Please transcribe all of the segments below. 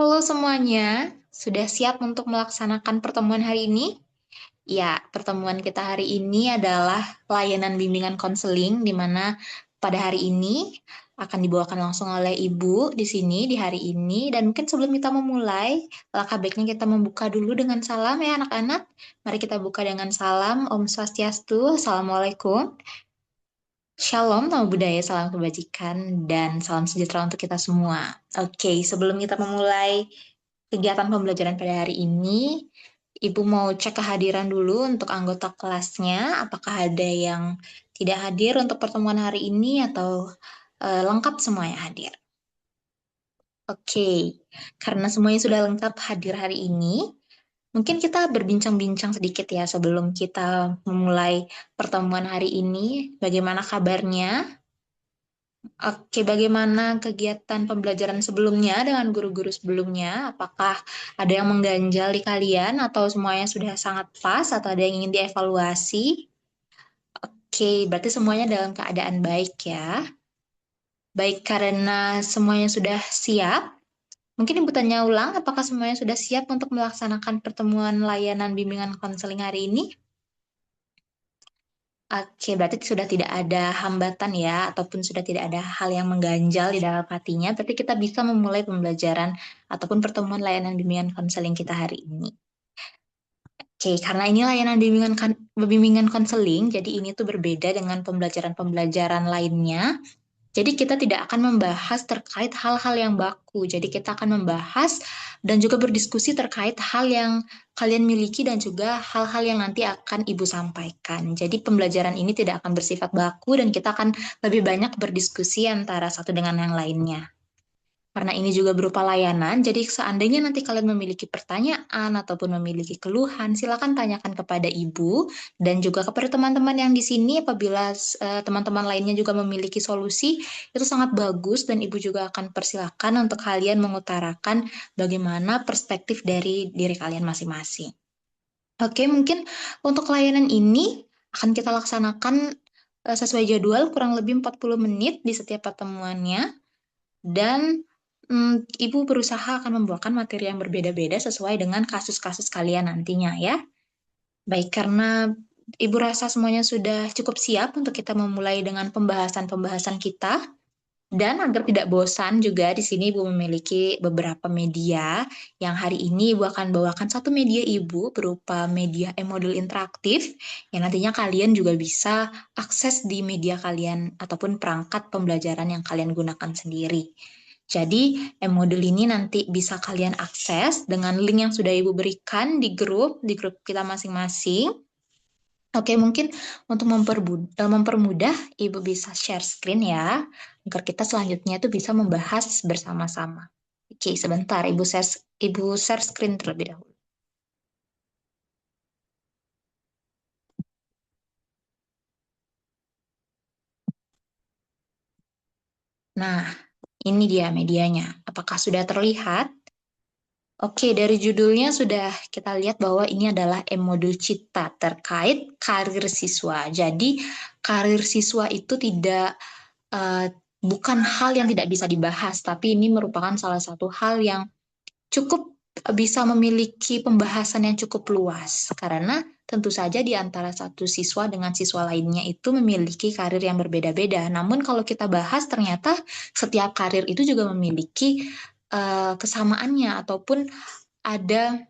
Halo semuanya, sudah siap untuk melaksanakan pertemuan hari ini? Ya, pertemuan kita hari ini adalah layanan bimbingan konseling, di mana pada hari ini akan dibawakan langsung oleh Ibu di sini di hari ini. Dan mungkin sebelum kita memulai, langkah baiknya kita membuka dulu dengan salam ya anak-anak. Mari kita buka dengan salam, Om Swastiastu, Assalamualaikum. Shalom, nama budaya, salam kebajikan, dan salam sejahtera untuk kita semua. Oke, sebelum kita memulai kegiatan pembelajaran pada hari ini, Ibu mau cek kehadiran dulu untuk anggota kelasnya. Apakah ada yang tidak hadir untuk pertemuan hari ini atau lengkap semuanya hadir? Oke, karena semuanya sudah lengkap hadir hari ini, mungkin kita berbincang-bincang sedikit ya sebelum kita memulai pertemuan hari ini. Bagaimana kabarnya? Oke, bagaimana kegiatan pembelajaran sebelumnya dengan guru-guru sebelumnya? Apakah ada yang mengganjal di kalian atau semuanya sudah sangat pas atau ada yang ingin dievaluasi? Oke, berarti semuanya dalam keadaan baik ya. Baik, karena semuanya sudah siap, mungkin Ibu tanya ulang apakah semuanya sudah siap untuk melaksanakan pertemuan layanan bimbingan konseling hari ini? Oke, berarti sudah tidak ada hambatan ya, ataupun sudah tidak ada hal yang mengganjal di dalam hatinya. Berarti kita bisa memulai pembelajaran ataupun pertemuan layanan bimbingan konseling kita hari ini. Oke, karena ini layanan bimbingan konseling, jadi ini tuh berbeda dengan pembelajaran-pembelajaran lainnya. Jadi kita tidak akan membahas terkait hal-hal yang baku. Jadi kita akan membahas dan juga berdiskusi terkait hal yang kalian miliki dan juga hal-hal yang nanti akan Ibu sampaikan. Jadi pembelajaran ini tidak akan bersifat baku dan kita akan lebih banyak berdiskusi antara satu dengan yang lainnya. Karena ini juga berupa layanan, jadi seandainya nanti kalian memiliki pertanyaan ataupun memiliki keluhan, silakan tanyakan kepada Ibu dan juga kepada teman-teman yang di sini apabila teman-teman lainnya juga memiliki solusi, itu sangat bagus dan Ibu juga akan persilakan untuk kalian mengutarakan bagaimana perspektif dari diri kalian masing-masing. Oke, mungkin untuk layanan ini akan kita laksanakan sesuai jadwal kurang lebih 40 menit di setiap pertemuannya. Dan Ibu berusaha akan membawakan materi yang berbeda-beda sesuai dengan kasus-kasus kalian nantinya ya. Baik, karena Ibu rasa semuanya sudah cukup siap untuk kita memulai dengan pembahasan-pembahasan kita. Dan agar tidak bosan juga di sini Ibu memiliki beberapa media yang hari ini Ibu akan bawakan satu media Ibu berupa media e-modul interaktif yang nantinya kalian juga bisa akses di media kalian ataupun perangkat pembelajaran yang kalian gunakan sendiri. Jadi, e-modul ini nanti bisa kalian akses dengan link yang sudah Ibu berikan di grup kita masing-masing. Oke, mungkin untuk mempermudah, Ibu bisa share screen ya, agar kita selanjutnya itu bisa membahas bersama-sama. Oke, sebentar, Ibu share screen terlebih dahulu. Nah, ini dia medianya. Apakah sudah terlihat? Oke, dari judulnya sudah kita lihat bahwa ini adalah e-modul Cita terkait karir siswa. Jadi, karir siswa itu eh, bukan hal yang tidak bisa dibahas, tapi ini merupakan salah satu hal yang cukup bisa memiliki pembahasan yang cukup luas. Karena tentu saja di antara satu siswa dengan siswa lainnya itu memiliki karir yang berbeda-beda. Namun kalau kita bahas, ternyata setiap karir itu juga memiliki kesamaannya ataupun ada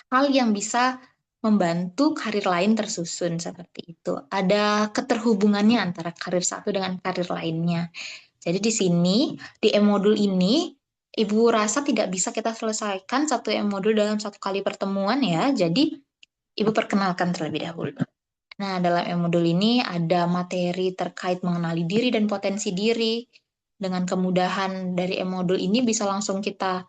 hal yang bisa membantu karir lain tersusun seperti itu. Ada keterhubungannya antara karir satu dengan karir lainnya. Jadi di sini, di e-modul ini, Ibu rasa tidak bisa kita selesaikan satu e-modul dalam satu kali pertemuan ya. Jadi Ibu perkenalkan terlebih dahulu. Nah, dalam e-modul ini ada materi terkait mengenali diri dan potensi diri. Dengan kemudahan dari e-modul ini bisa langsung kita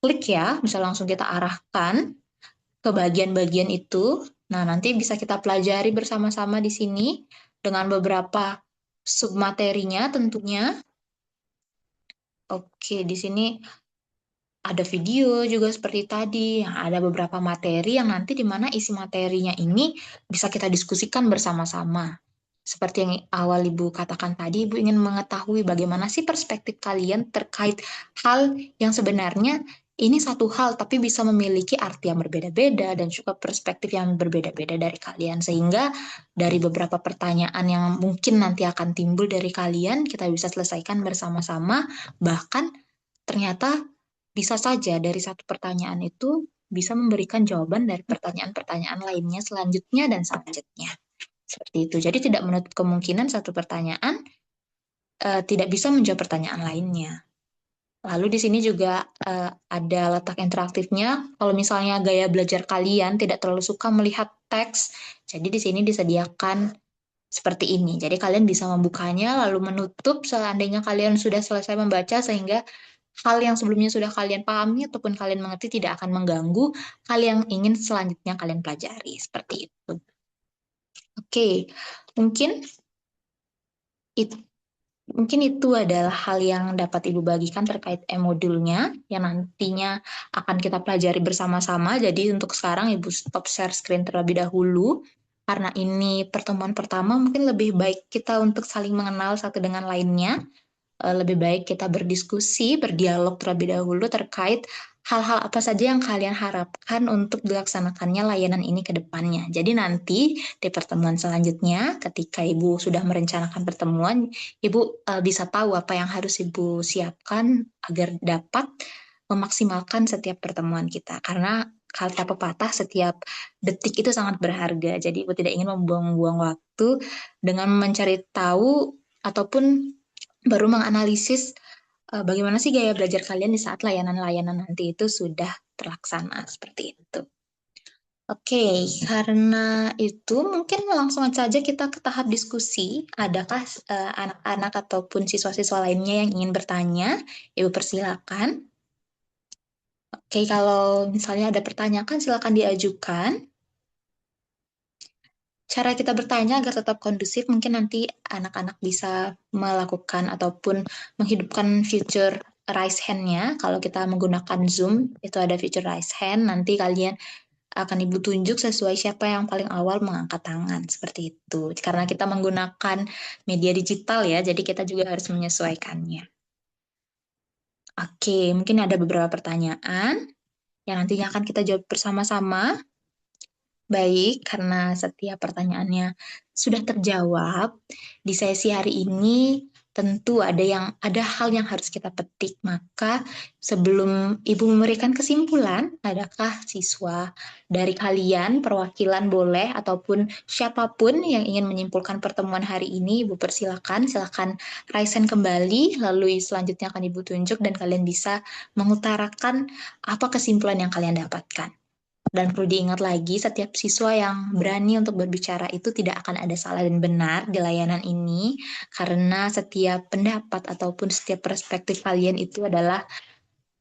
klik ya, bisa langsung kita arahkan ke bagian-bagian itu. Nah, nanti bisa kita pelajari bersama-sama di sini dengan beberapa submaterinya tentunya. Oke, di sini ada video juga seperti tadi. Ada beberapa materi yang nanti di mana isi materinya ini bisa kita diskusikan bersama-sama. Seperti yang awal Ibu katakan tadi, Ibu ingin mengetahui bagaimana sih perspektif kalian terkait hal yang sebenarnya ini satu hal tapi bisa memiliki arti yang berbeda-beda dan juga perspektif yang berbeda-beda dari kalian. Sehingga dari beberapa pertanyaan yang mungkin nanti akan timbul dari kalian, kita bisa selesaikan bersama-sama. Bahkan ternyata bisa saja dari satu pertanyaan itu bisa memberikan jawaban dari pertanyaan-pertanyaan lainnya selanjutnya dan selanjutnya. Seperti itu. Jadi tidak menutup kemungkinan satu pertanyaan tidak bisa menjawab pertanyaan lainnya. Lalu di sini juga ada letak interaktifnya. Kalau misalnya gaya belajar kalian tidak terlalu suka melihat teks, jadi di sini disediakan seperti ini. Jadi kalian bisa membukanya lalu menutup seandainya kalian sudah selesai membaca sehingga hal yang sebelumnya sudah kalian pahami ataupun kalian mengerti tidak akan mengganggu hal yang ingin selanjutnya kalian pelajari. Seperti itu. Oke, mungkin itu Mungkin itu adalah hal yang dapat Ibu bagikan terkait e-modulnya yang nantinya akan kita pelajari bersama-sama. Jadi untuk sekarang Ibu stop share screen terlebih dahulu. Karena ini pertemuan pertama, mungkin lebih baik kita untuk saling mengenal satu dengan lainnya. Lebih baik kita berdiskusi, berdialog terlebih dahulu terkait hal-hal apa saja yang kalian harapkan untuk dilaksanakannya layanan ini ke depannya. Jadi nanti di pertemuan selanjutnya, ketika Ibu sudah merencanakan pertemuan, Ibu bisa tahu apa yang harus Ibu siapkan agar dapat memaksimalkan setiap pertemuan kita. Karena kata pepatah, setiap detik itu sangat berharga. Jadi Ibu tidak ingin membuang-buang waktu dengan mencari tahu ataupun baru menganalisis bagaimana sih gaya belajar kalian di saat layanan-layanan nanti itu sudah terlaksana seperti itu. Oke, karena itu mungkin langsung saja kita ke tahap diskusi. Adakah anak-anak ataupun siswa-siswa lainnya yang ingin bertanya? Ibu persilakan. Oke, kalau misalnya ada pertanyaan, silakan diajukan. Cara kita bertanya agar tetap kondusif, mungkin nanti anak-anak bisa melakukan ataupun menghidupkan fitur raise hand-nya. Kalau kita menggunakan Zoom, itu ada fitur raise hand, nanti kalian akan Ibu tunjuk sesuai siapa yang paling awal mengangkat tangan, seperti itu. Karena kita menggunakan media digital ya, jadi kita juga harus menyesuaikannya. Oke, mungkin ada beberapa pertanyaan yang nantinya akan kita jawab bersama-sama. Baik, karena setiap pertanyaannya sudah terjawab, di sesi hari ini tentu ada hal yang harus kita petik. Maka sebelum Ibu memberikan kesimpulan, adakah siswa dari kalian, perwakilan boleh, ataupun siapapun yang ingin menyimpulkan pertemuan hari ini, Ibu persilakan, silakan raise hand kembali, lalu selanjutnya akan Ibu tunjuk dan kalian bisa mengutarakan apa kesimpulan yang kalian dapatkan. Dan perlu diingat lagi, setiap siswa yang berani untuk berbicara itu tidak akan ada salah dan benar di layanan ini, karena setiap pendapat ataupun setiap perspektif kalian itu adalah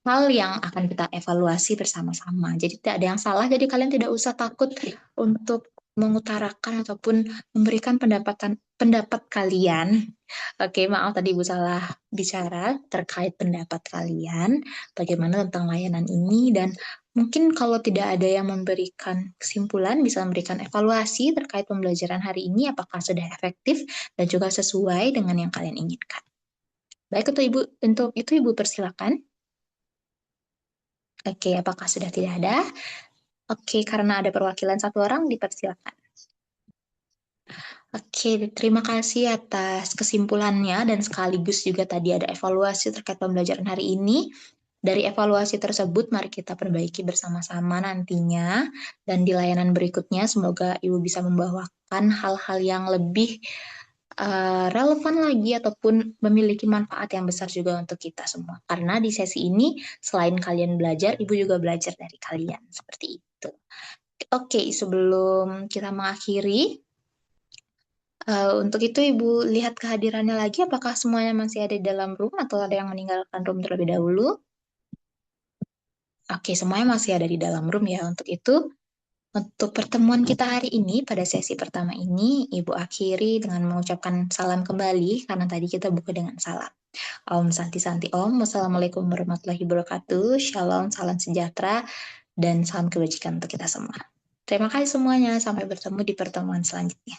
hal yang akan kita evaluasi bersama-sama. Jadi tidak ada yang salah, jadi kalian tidak usah takut untuk mengutarakan ataupun memberikan pendapat kalian. Oke, maaf tadi Ibu salah bicara terkait pendapat kalian, bagaimana tentang layanan ini, dan mungkin kalau tidak ada yang memberikan kesimpulan, bisa memberikan evaluasi terkait pembelajaran hari ini, apakah sudah efektif dan juga sesuai dengan yang kalian inginkan. Baik, untuk itu Ibu persilakan. Oke, apakah sudah tidak ada? Oke, karena ada perwakilan satu orang, dipersilakan. Oke, terima kasih atas kesimpulannya dan sekaligus juga tadi ada evaluasi terkait pembelajaran hari ini. Dari evaluasi tersebut, mari kita perbaiki bersama-sama nantinya. Dan di layanan berikutnya, semoga Ibu bisa membawakan hal-hal yang lebih relevan lagi ataupun memiliki manfaat yang besar juga untuk kita semua. Karena di sesi ini, selain kalian belajar, Ibu juga belajar dari kalian. Seperti itu. Oke, sebelum kita mengakhiri, untuk itu Ibu lihat kehadirannya lagi, apakah semuanya masih ada di dalam room atau ada yang meninggalkan room terlebih dahulu? Oke, semuanya masih ada di dalam room ya. Untuk pertemuan kita hari ini, pada sesi pertama ini, Ibu akhiri dengan mengucapkan salam kembali, karena tadi kita buka dengan salam. Om Santi Santi Om, Wassalamualaikum warahmatullahi wabarakatuh, Shalom, salam sejahtera, dan salam kebajikan untuk kita semua. Terima kasih semuanya, sampai bertemu di pertemuan selanjutnya.